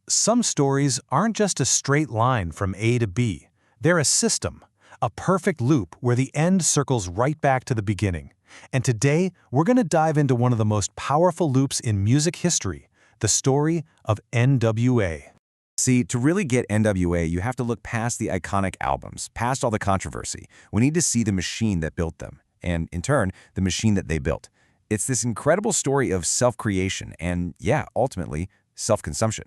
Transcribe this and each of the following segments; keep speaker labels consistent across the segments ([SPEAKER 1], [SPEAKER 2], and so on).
[SPEAKER 1] Some stories aren't just a straight line from A to B. They're a system, a perfect loop where the end circles right back to the beginning. And today, we're going to dive into one of the most powerful loops in music history, the story of N.W.A.
[SPEAKER 2] See, to really get N.W.A, you have to look past the iconic albums, past all the controversy. We need to see the machine that built them, and in turn, the machine that they built. It's this incredible story of self-creation and, yeah, ultimately, self-consumption.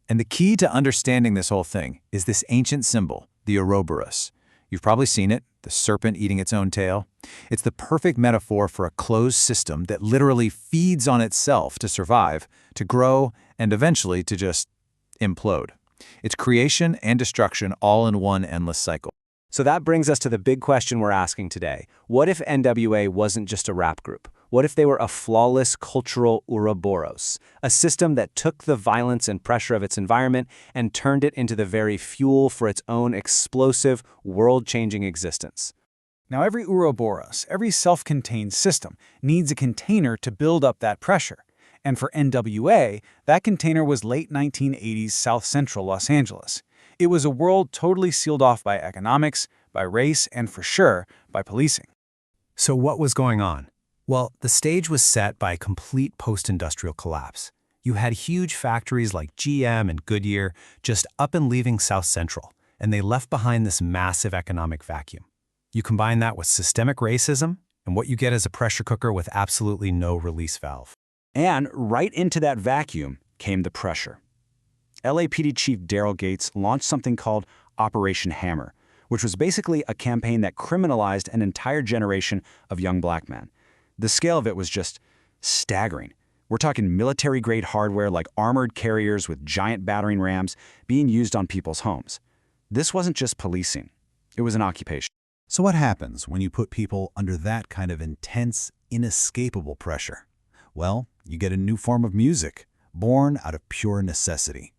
[SPEAKER 3] And the key to understanding this whole thing is this ancient symbol, the Ouroboros. You've probably seen it, the serpent eating its own tail. It's the perfect metaphor for a closed system that literally feeds on itself to survive, to grow, and eventually to just implode. It's creation and destruction all in one endless cycle.
[SPEAKER 4] So that brings us to the big question we're asking today. What if N.W.A wasn't just a rap group? What if they were a flawless cultural Ouroboros, a system that took the violence and pressure of its environment and turned it into the very fuel for its own explosive, world-changing existence?
[SPEAKER 5] Now, every Ouroboros, every self-contained system, needs a container to build up that pressure. And for N.W.A, that container was late 1980s South Central Los Angeles. It was a world totally sealed off by economics, by race, and for sure, by policing.
[SPEAKER 1] So what was going on? Well, the stage was set by a complete post-industrial collapse. You had huge factories like GM and Goodyear just up and leaving South Central, and they left behind this massive economic vacuum. You combine that with systemic racism, and what you get is a pressure cooker with absolutely no release valve.
[SPEAKER 4] And right into that vacuum came the pressure. LAPD Chief Daryl Gates launched something called Operation Hammer, which was basically a campaign that criminalized an entire generation of young black men. The scale of it was just staggering. We're talking military-grade hardware like armored carriers with giant battering rams being used on people's homes. This wasn't just policing. It was an occupation.
[SPEAKER 3] So what happens when you put people under that kind of intense, inescapable pressure? Well, you get a new form of music, born out of pure necessity.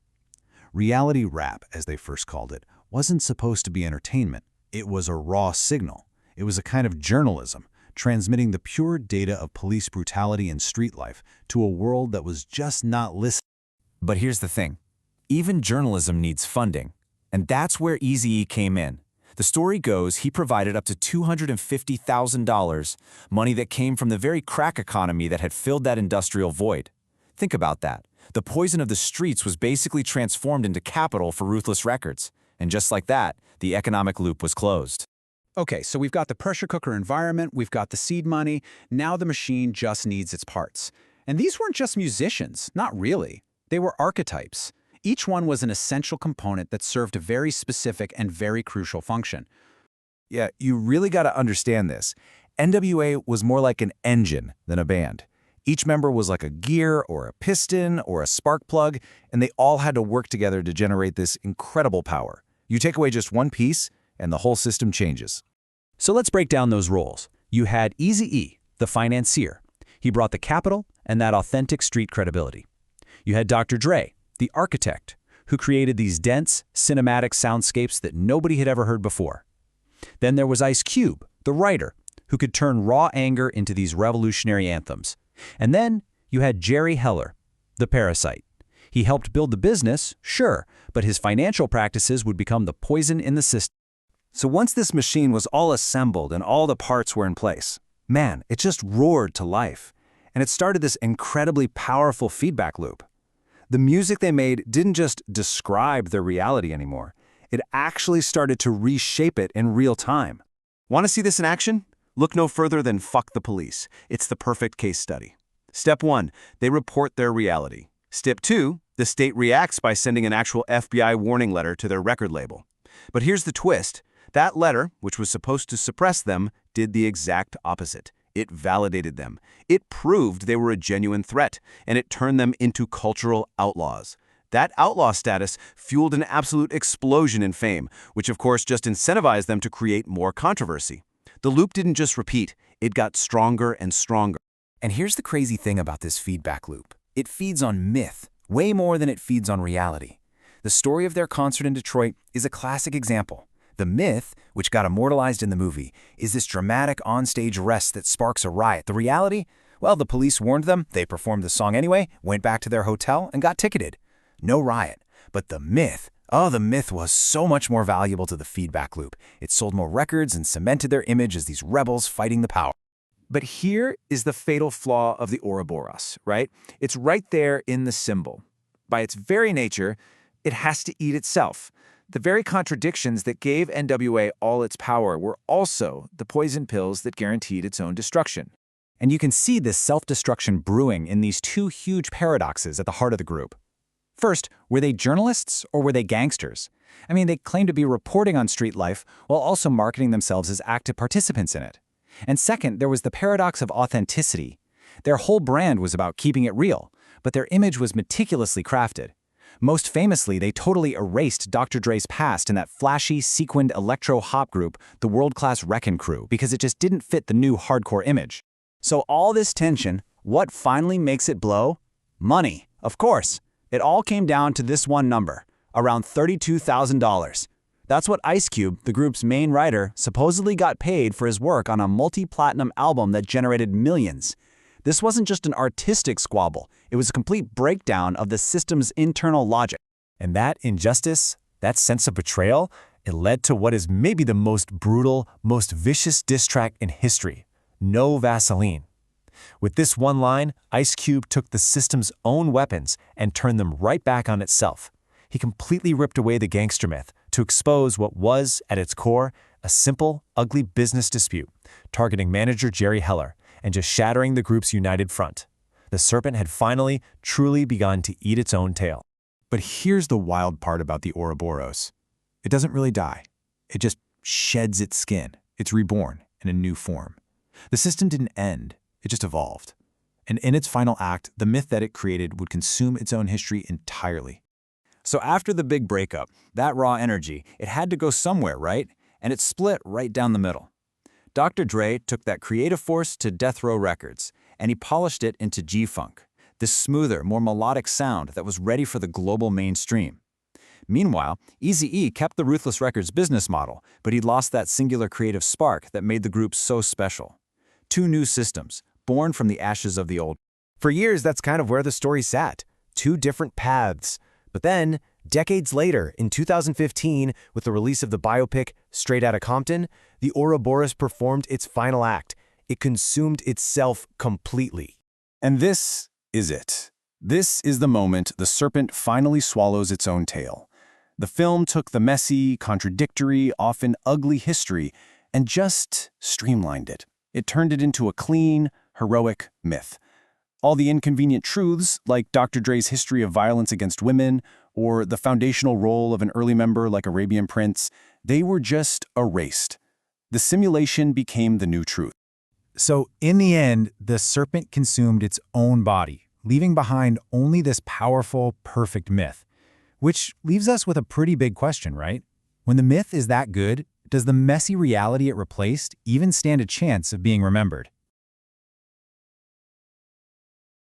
[SPEAKER 3] Reality rap, as they first called it, wasn't supposed to be entertainment. It was a raw signal. It was a kind of journalism, transmitting the pure data of police brutality and street life to a world that was just not listening.
[SPEAKER 2] But here's the thing. Even journalism needs funding, and that's where Eazy-E came in. The story goes he provided up to $250,000, money that came from the very crack economy that had filled that industrial void. Think about that. The poison of the streets was basically transformed into capital for Ruthless Records. And just like that, the economic loop was closed.
[SPEAKER 5] Okay, so we've got the pressure cooker environment, we've got the seed money, now the machine just needs its parts. And these weren't just musicians, not really. They were archetypes. Each one was an essential component that served a very specific and very crucial function.
[SPEAKER 2] Yeah, you really got to understand this. N.W.A was more like an engine than a band. Each member was like a gear or a piston or a spark plug, and they all had to work together to generate this incredible power. You take away just one piece, and the whole system changes.
[SPEAKER 4] So let's break down those roles. You had Eazy-E, the financier. He brought the capital and that authentic street credibility. You had Dr. Dre, the architect, who created these dense, cinematic soundscapes that nobody had ever heard before. Then there was Ice Cube, the writer, who could turn raw anger into these revolutionary anthems. And then you had Jerry Heller, the parasite. He helped build the business, sure, but his financial practices would become the poison in the system.
[SPEAKER 2] So once this machine was all assembled and all the parts were in place, man, it just roared to life. And it started this incredibly powerful feedback loop. The music they made didn't just describe their reality anymore. It actually started to reshape it in real time. Want to see this in action? Look no further than Fuck the Police. It's the perfect case study. Step 1, they report their reality. Step 2, the state reacts by sending an actual FBI warning letter to their record label. But here's the twist. That letter, which was supposed to suppress them, did the exact opposite. It validated them. It proved they were a genuine threat, and it turned them into cultural outlaws. That outlaw status fueled an absolute explosion in fame, which of course just incentivized them to create more controversy. The loop didn't just repeat, it got stronger and stronger. And here's the crazy thing about this feedback loop. It feeds on myth, way more than it feeds on reality. The story of their concert in Detroit is a classic example. The myth, which got immortalized in the movie, is this dramatic onstage arrest that sparks a riot. The reality? Well, the police warned them, they performed the song anyway, went back to their hotel, and got ticketed. no riot. But the myth, the myth was so much more valuable to the feedback loop. It sold more records and cemented their image as these rebels fighting the power.
[SPEAKER 4] But here is the fatal flaw of the Ouroboros, right? It's right there in the symbol. By its very nature, it has to eat itself. The very contradictions that gave N.W.A. all its power were also the poison pills that guaranteed its own destruction. And you can see this self-destruction brewing in these two huge paradoxes at the heart of the group. First, were they journalists or were they gangsters? I mean, they claimed to be reporting on street life while also marketing themselves as active participants in it. And second, there was the paradox of authenticity. Their whole brand was about keeping it real, but their image was meticulously crafted. Most famously, they totally erased Dr. Dre's past in that flashy, sequined electro-hop group, the world-class Wreckin' Crew, because it just didn't fit the new hardcore image.
[SPEAKER 2] So all this tension, what finally makes it blow? Money, of course. It all came down to this one number, around $32,000. That's what Ice Cube, the group's main writer, supposedly got paid for his work on a multi-platinum album that generated millions. This wasn't just an artistic squabble, it was a complete breakdown of the system's internal logic.
[SPEAKER 1] And that injustice, that sense of betrayal, it led to what is maybe the most brutal, most vicious diss track in history, No Vaseline. With this one line, Ice Cube took the system's own weapons and turned them right back on itself. He completely ripped away the gangster myth to expose what was, at its core, a simple, ugly business dispute, targeting manager Jerry Heller and just shattering the group's united front. The serpent had finally, truly begun to eat its own tail.
[SPEAKER 3] But here's the wild part about the Ouroboros. It doesn't really die. It just sheds its skin. It's reborn in a new form. The system didn't end. It just evolved. And in its final act, the myth that it created would consume its own history entirely.
[SPEAKER 2] So after the big breakup, that raw energy, it had to go somewhere, right? And it split right down the middle. Dr. Dre took that creative force to Death Row Records, and he polished it into G-Funk, this smoother, more melodic sound that was ready for the global mainstream. Meanwhile, Eazy-E kept the Ruthless Records business model, but he'd lost that singular creative spark that made the group so special. Two new systems, born from the ashes of the old.
[SPEAKER 1] For years, that's kind of where the story sat. Two different paths. But then, decades later, in 2015, with the release of the biopic Straight Outta Compton, the Ouroboros performed its final act. It consumed itself completely.
[SPEAKER 3] And this is it. This is the moment the serpent finally swallows its own tail. The film took the messy, contradictory, often ugly history and just streamlined it. It turned it into a clean, heroic myth. All the inconvenient truths, like Dr. Dre's history of violence against women, or the foundational role of an early member like Arabian Prince, they were just erased. The simulation became the new truth.
[SPEAKER 5] So, in the end, the serpent consumed its own body, leaving behind only this powerful, perfect myth. Which leaves us with a pretty big question, right? When the myth is that good, does the messy reality it replaced even stand a chance of being remembered?